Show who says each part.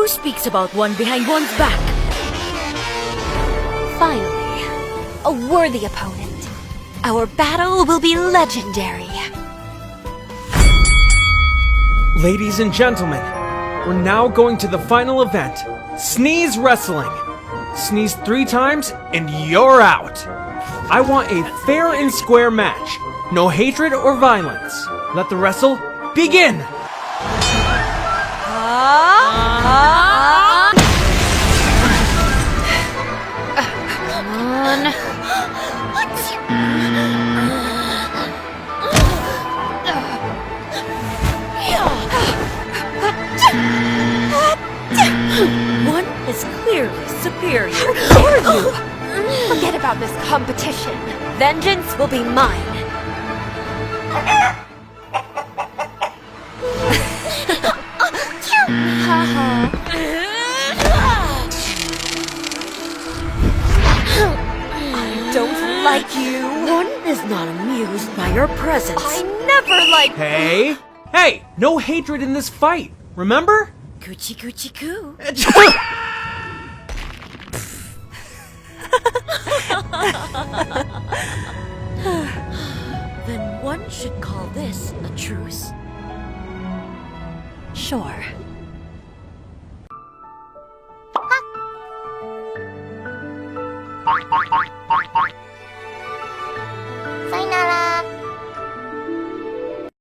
Speaker 1: Who speaks about one behind one's back?
Speaker 2: Finally, a worthy opponent. Our battle will be legendary.
Speaker 3: Ladies and gentlemen, we're now going to the final event, Sneeze Wrestling. Sneeze 3 times and you're out. I want a fair and square match. No hatred or violence. Let the wrestle begin!
Speaker 2: Come on.
Speaker 1: One is clearly superior.
Speaker 2: How dare you! Forget about this competition. Vengeance will be mine. I don't like you.
Speaker 1: One is not amused by your presence.
Speaker 2: I never liked.
Speaker 3: Hey! Hey! No hatred in this fight, remember?
Speaker 1: Coochie coochie coo. Then one should call this a truce.
Speaker 2: Sure.